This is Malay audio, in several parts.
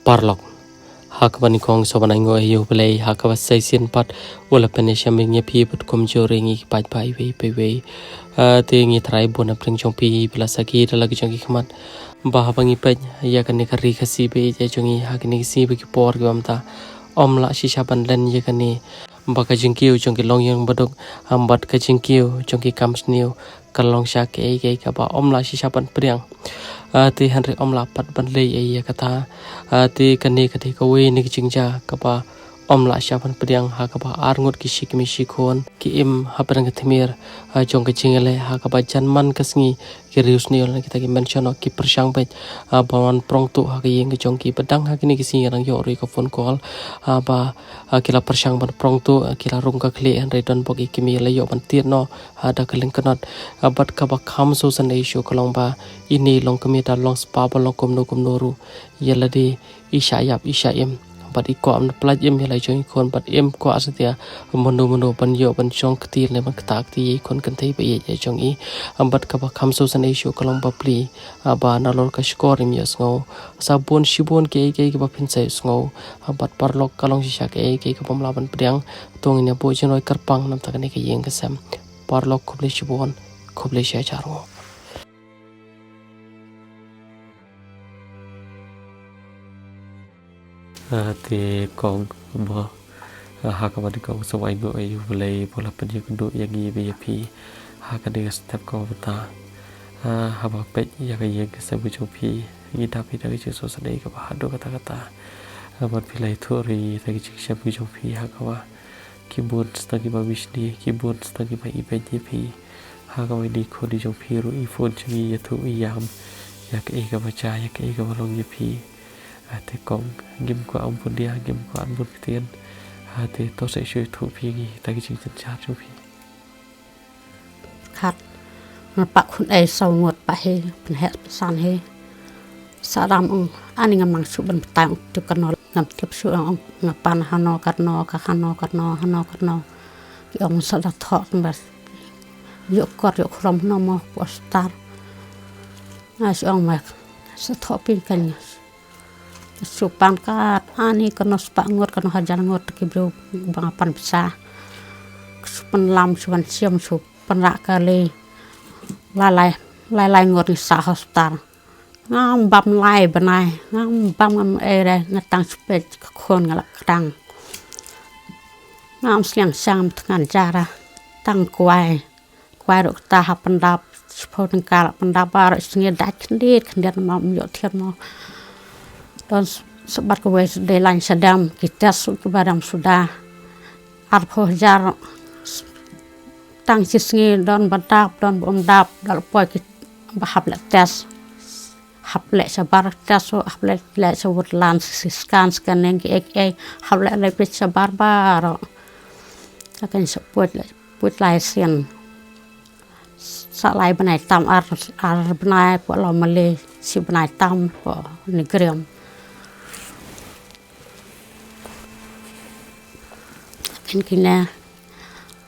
parlok hakabani kong sobana ngo ayo play hakaba saisin pat wala penesha mingya pi pat komjore ngi pai pai we te ngi trai bona pring chong pi plasaki lagi chong ki khamat bahabangi pai ya kan kari khasi be je chongi hakini si be ki por gamta omla shisha ban len ye kani baka jingkiu chongki long yang badok ambat ka jingkiu chongki kamsniu kalong sha ke ka ba omla shisha ban priang ti hanre omla pat ban le ye kata ti kani kati ko we ni jingja ka ba omla sha ban priang ha ka ba arngot ki shikmi shikhon ki im haprang thimir chong ka jingale ha ka ba janman kasngi ki rius ni kita ki mention ki persang ba bawan prong tu ha ki yeng ki chongki pedang ha kini ki sing rang yo ri ko phone call ba kila persang ban prong tu kila rung ka khle han re don boki kimi le yo ban tir no ada kaling kanot bat ka ba kham so san issue kolong ba ini long kami ta long spa ba long komno ru yeladi isha im but iko am plaj im helai join kon but im ko asatia mono ban yo ban chong ktir le ban tak ti kon kan thei ba ye chong i but ka ba kham so san issue kolong ba pli ba na lor ka score im yes ngo sabun shibun ke ba phin sai ngo but parlok kalong sha ke ka pamla ban priang tong ina bo chinoi karpang nam ta ne ke yeng ka sam parlok khobli shibun khobli sha charo ti kong bo hakabani kong sawai ngo ayu bulai bola penyu kundu yang i bp hakadi step ko ta haba pet ya ka ye ka sabu chopi ni ta pi ta ki so sadai ka ba do kata abat pilai thori ta ki sabu chopi hakawa keyboard stagi ba wishni keyboard stagi ba ipjp hakawa di ko di chopi ru i phone chi ya thu yam ya ka baca ya ka long ip ate kong gim ko ampun dia gim ko ampun pitian ate to sai shui thu phi gi ta ki ching cha chu phi khat pak khun ai sau ngot pa he pen he san he saram ani ngamang su ban tang tu kan ngam tiap su ngapan hano karno ka hano ki ong sa da thot bas yo krom no mo postar as ong mak sa thopin kan supan kat ani kono spak ngot kono hajar ngot ki bro bangapan bisa supan lam supan siam supan rak kali lalai ngot ni sa hospital ngam bam lai banai ngam bam ngam ere ngatang spet khon ngalak kadang ngam siang sam tngan jara tang kwai ro ta ha pandap spot kal pandap bar singe dak khndet mam yo thiam mo don sebat ke wes de lan sadam kita su ke badam sudah arpo jar tang sisngi don badap don bomdap dal poi ki bahap le tes hap le sabar tes so hap le sawut lan scan neng ki ek hap le pe sabar bar akan seput lai sian sa lai banai tam ar banai po lo male si banai tam po negriam kina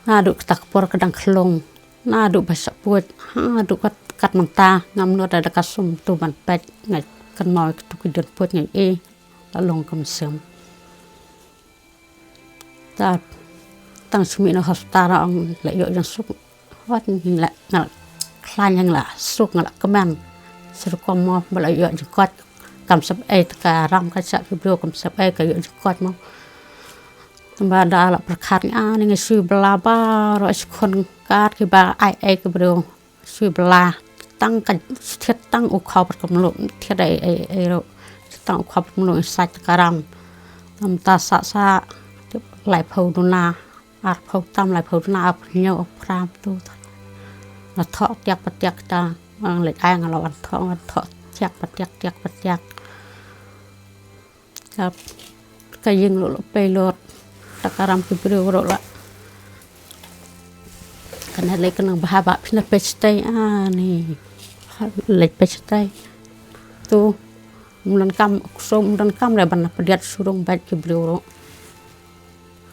aduk takpor kadang kelong aduk basak puat aduk kat mentah ngam no ada kasum tu ban pet ngai kenoi tu kidot puat ngai lalong kamsem ta tang sumi no hospital ong la yo yang suk wat la ngal klan yang la suk ngal keman sur komo bala yo jikot kamsep ka ram ka sa bro kamsep ka yo jikot mo bada la perkhat ni ngi sui bla ba ro kon kat ki ba ai ke bro sui bla tang ka thiet tang u khaw par kam lo thiet ai ro tang u khaw kam lo sa karam tam ta sa lai phau du na ar phau tam lai phau du na ap nyo pram tu la tho tiak patiak ta ang le ai ngalo an tho tiak patiak kap ka ying lo pe lot takaram ki bro la kana le kana bahaba pina pechtai ani le pechtai tu mulan kam le ban pediat surung baik ki bro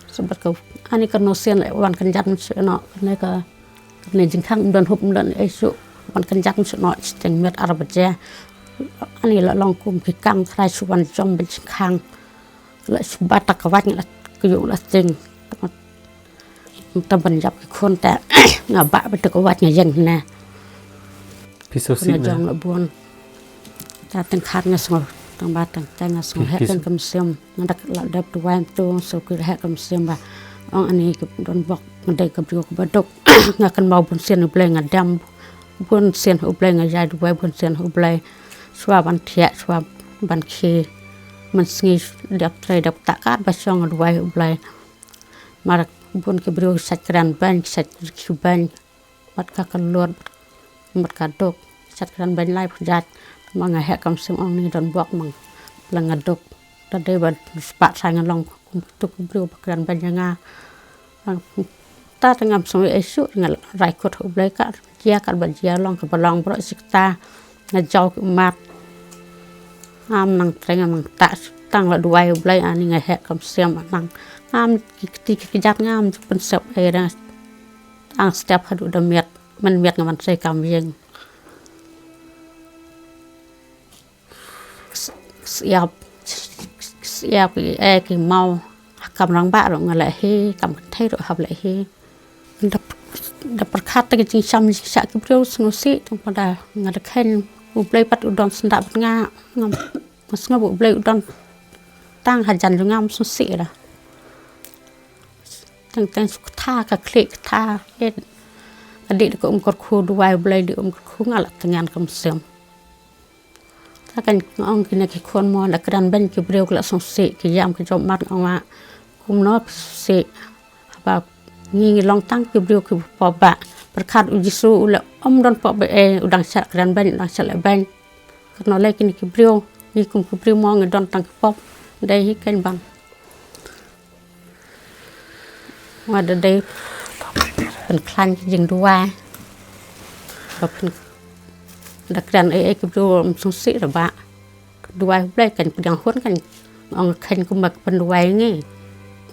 sebat ka ani kana sen wan kan jat no ne ka ne jing khang dan hup dan esu wan kan jat no steng met arabaja ani la long kum ki kang trai suan jong ben khang la subata ka wat la kyu la ting ta ban jap ki khon ta nga ba ba ta ka wat nga yang na piso na si na jong la buon ta teng khat nga sngol tang ba tang ta nga sngol he kan kam sem nga dak la dap tu wan tu so ki he kam sem ba ong ani ki don bok ndai ka brio ka ba dok nga kan mau bun sen ble nga dam bun sen hu ble nga ya du bai bun sen hu ble swa ban thia swa ban khiมันสงีดับใจดับตะการไปช่องดูไว้อุบไลมาบนกระเบื้องสัจการแบงสัจคิวแบงมัดกันล้วนมัดกันดกสัจการแบงไล่พยัดมังไงแหกกำซึ่งองนี้โดนบอกมังลังกระดกตอนเดียบันสปะใส่เงินลงตุกกระเบื้องกันแบงยังไงตาตั้งงามสมัยเอชุเงินไรกดอุบไลกันเจียกันบันเจียลองกับบลองบริสิกตาเงินเจ้ามาnang tengah nang tak tang la duai blai ani ngai he kam siam nang ti kijat ngam pen sep era ang step hadu da miet man miet ngaman sei kam yeng siap ki mau kam rang ba ro ngala he kam thai ro hab la he da perkhat ta jing sam sa ki bro sno si tung pada ngada khen blai pat udon sendap nga ngam mas nga blai udon tang hajan ngam su si ra tang tha ka klik tha et adik ko kor khu duai blai di khu ngala tangan kam sem ta kan ong kina ki khon mo la kran ban ki breu la song si ki yam ki job mat ong wa kum no si ba ngi long tang ki breu ki po ba perkhat ujisu ula don po be udang sat kran ban udang sat la ban karena le kini ki breu ni kum ki breu mo ngi don tang pop dai hi kan bang wa da dai pen klan jing duwa ba pen da kran ki breu song si ra ba duwa blai kan dang hon kan ong khen kum mak pen duwa ngi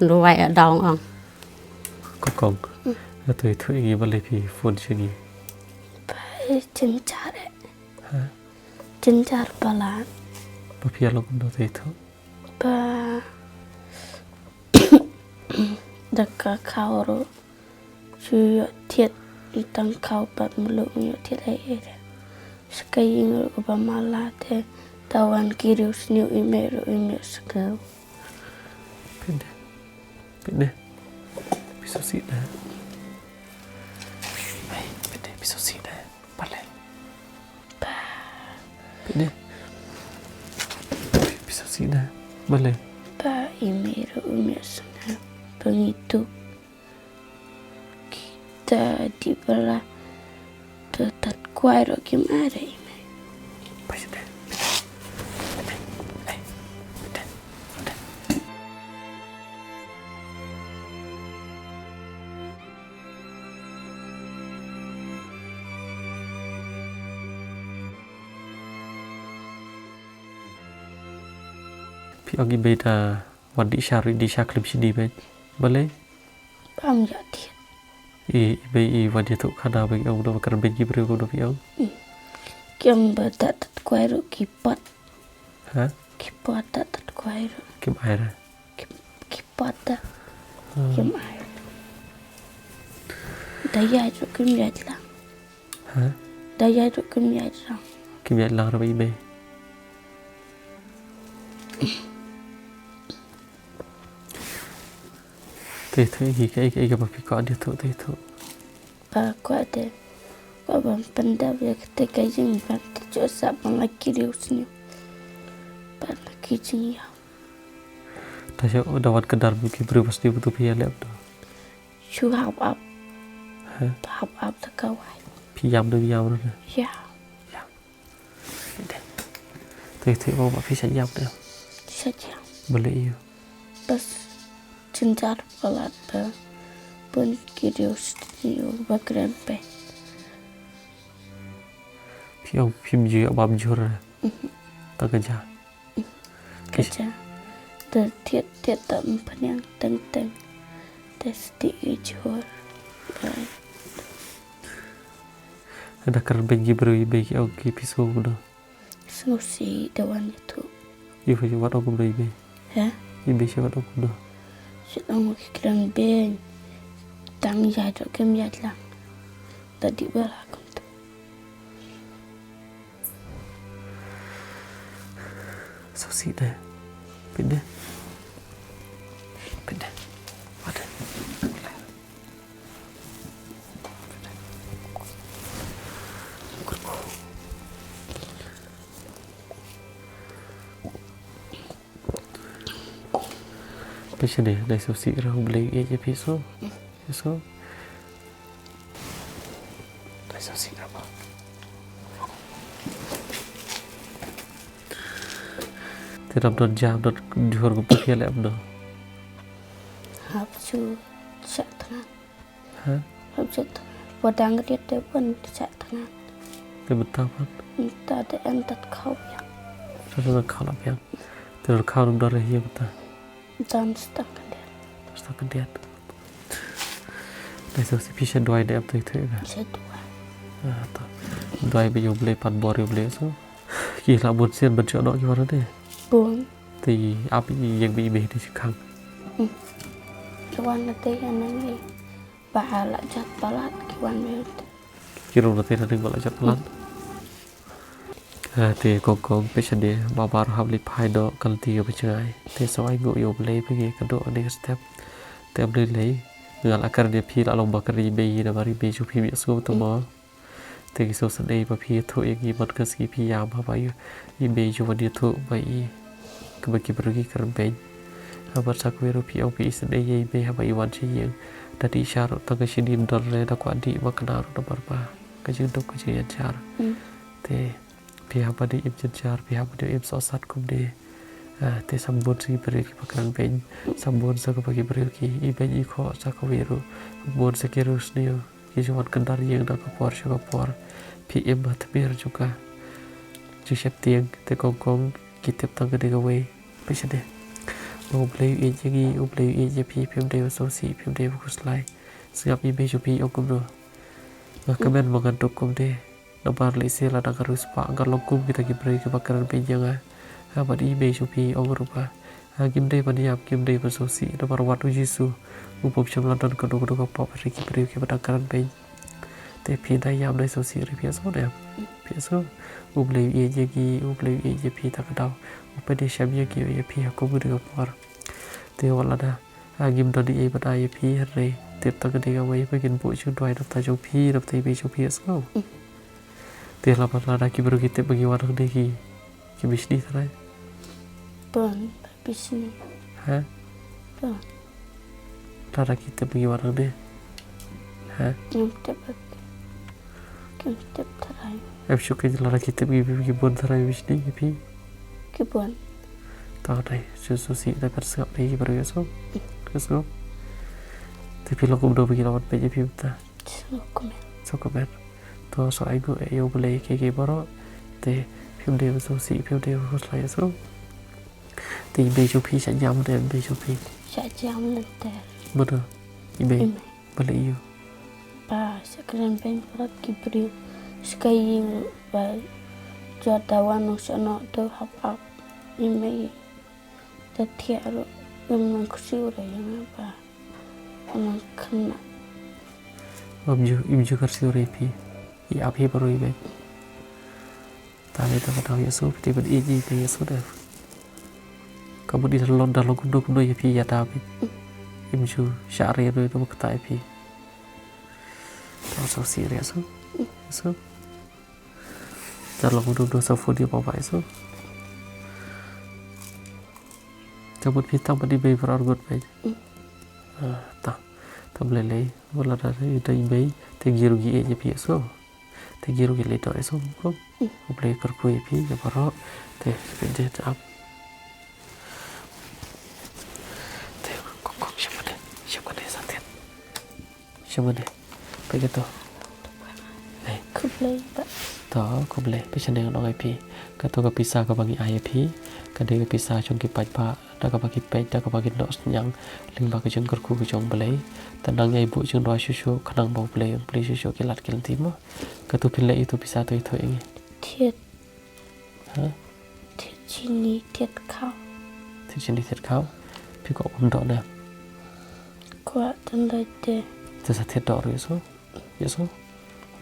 duwa dong ong kong tôi thôi nghĩ vào lấy phi phun chuyện gì phải chân chả đấy chân chả palat bà phi lo cũng đâu thấy thôi bà đặc cả khâu rồi chú thiệt đi tăng khâu bật một lượng nhiều thiệt ấy đấy cái gì nữa của bà malat thế tao ăn kêu nhiều email rồi email skel bên đây ví dụ gì đấy bisa sih dah, boleh. Ini bisa sih dah, boleh. Pak ini rumusnya begitu kita dibelah tetap kuat gimana ini? Baik dah. Pi agi beta wadi syari di syaklim sidi bet boleh pam jadi i wadi tu kada bagi au do kar begi bro do pi au kem bata tat kuairu kipat ha kipat tat kuairu kim air kipat kem air daya itu kem yai lang ha daya itu kem yai lang kim yai lang ra be thế thì cái bà phải có điều thụ thế thụ bà qua đây qua bằng phần đa việc thế cái gì bạn chỗ sao bằng lại kia điều gì bạn là kia gì ta sẽ dapat kedar bukit beri pasti betul pihak lep tu chú học áp ta câu ai pihak tu pihak mana ya thế mau bà pihak jam tu saja boleh iyo bas cinta palat pun kiri studio bakran pe pihak phim juga bab jur tak kerja kerja ter tiap tam penyang teng testi jur ada kerja bagi beri bagi aku kipisu tu Susi dawan itu. Ibu cuma aku beli ibu. Ya. Ibu cuma aku beli. Sedang kiran ben. Tang jatuh kem jatlang. Tadi belakum tu. Susi deh. Pindah. Pindah. Ada. Macam ni, dah susi orang beli je peso. Peso. Dah susi apa? Tidak ada jam, tidak jual kepercayaan lagi ada. Habsu sak tangan. Hah? Habsu padang dia tu pun sak tangan. Dia betul kan? Entah ada entat kau yang. Sudah kalau yang, tidak kau nak darah yang betul. Dan setengah dia. Setengah dia. Dah susi pisah dua dia apa itu kan? Sedua. Tak. Dua ibu beli pan bor beli so. Kira bunsian berjodoh gimana deh? Buông. Thì áp yang bị đi khang. Kiwan nanti yang nanti. Palat jat palat kiwan nanti. Kira nanti nanti gọi là chặt lăn. Thì con patient đi bảo bảo học lịch hai độ cần tiêu với chơi. Thì sau anh ngồi ôm lấy với cái độ này step. Step lên lấy. Người là cần đi phi là lòng bạc cái bì là bari bì chụp phi bị xuống tụi mò. Thì cái số sân đây và phi thôi cái mất cái gì phi yam vậy. Cái bì chụp vào địa thụ vậy. Kebagi pergi kerempeng. Habar sakweru pi au pi sendai ye be haba iwan chiyeng. Tadi syarat tangga sini dorre da ku adi maknar da barba. Kajing dok kajing jar. Te pi haba di im jar pi haba di im sosat kumne. Te sambun segi pergi pakaran peng. Sambun sa bagi pergi i ben i kho sakweru. Sambun sekirus niu. Kijuan kendar yang da kapor syakapor. Pi im batmir juga. Jisep tiang te kongkong kita tangga dengan way. Macam ni. Mau beli je mau beli je pi phim dia sosi phim dia fokus lai. Siap ibe jo pi okum do. Makamen mengantuk kum de. Nabar li sela dak harus pa angkat lokum kita gibrai ke bakaran penjanga. Abad ibe jo pi rupa. Gim de paniap gim de sosi nabar watu jisu. Upop chamlan dan kodo pop riki beri ke bakaran pen. Te pi dayam dai sosi ri pi so de. Pi so. Ublei je pi tak dau. Upede shamya ki ye pi aku gede kapar. Te wala da. Agim dodi e bada ye pi re. Te tak gede ga wai bagian bu chu doi dap ta jo pi dap tai be chu pi so. Te la bada da ki baru kita bagi warang de ki bisni trai. Pun bisni. Ha? Pun. Tada kita bagi warang de. Ha? Yang tepat. Kim tep trai. Em chụp cái là kita pergi kebun serai bisni pi. Kebun. Tahu deh, susi dah persiap lagi baru esok. Esok. Tapi lo kumdo pergi lawan peje pi betul. Sokomen. To so ai go yo boleh ke baro. Te phim dia susi phim dia fokus lai esok. Te be chu pi sa jam de be chu pi. Sa jam nanti. Betul. Ibe. Boleh you. Ba sekarang pen perat kibri. Sekali baik jadawal nusana tu hap ini tertiaru memang kusura yang apa memang kena. Im ju kersi repi. I api baru ibe. Tali tak tahu ya so tiba iji pe ya so dah. Kamu di dalam kundo ya pi ya tapi. Im ju syari itu berkata pi. Tahu so serius so. Dalam kundo safo dia bawa so. Kamu hitam di bayi berargut bayi. Tak boleh lei. Wala dari bayi tegirugi aja pi so. Tegirugi le do so ko. Boleh kerkui pi ya baro. Te pendek up. Te kok siapa deh santet. Siapa deh. Begitu. Kublai pak. Đó cũng lệ biết chân này nó ngay pi cái tôi cái pizza cái bagi ai pi cái đây cái pizza trong cái bạch ba đã cái bagi bạch đã cái bagi nọ nhang linh bagi chân cột khu cái trong bể tận đang ngay bụi chân đói xíu khả năng bầu bể xíu cái lạt cái tím á cái tôi pin lệ tôi pizza tôi thôi nghe Thiệt. ฮะ เทียดชินีเทียดเข้า ที่ฉันได้เสร็จเขาพี่ก็คุมดอกเนี่ย กว่าตันเลยเตะ จะสะเทียดดอกหรือสู้ยังสู้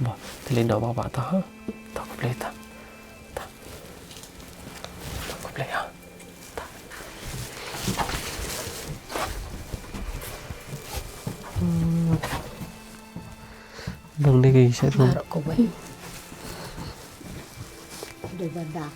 บอกที่เล่นดอกบ้าๆต่อฮะต่อกับเลยต่อกับเลยฮะดังได้กี่ใช่ไหม ก็ไว้โดยบรรดา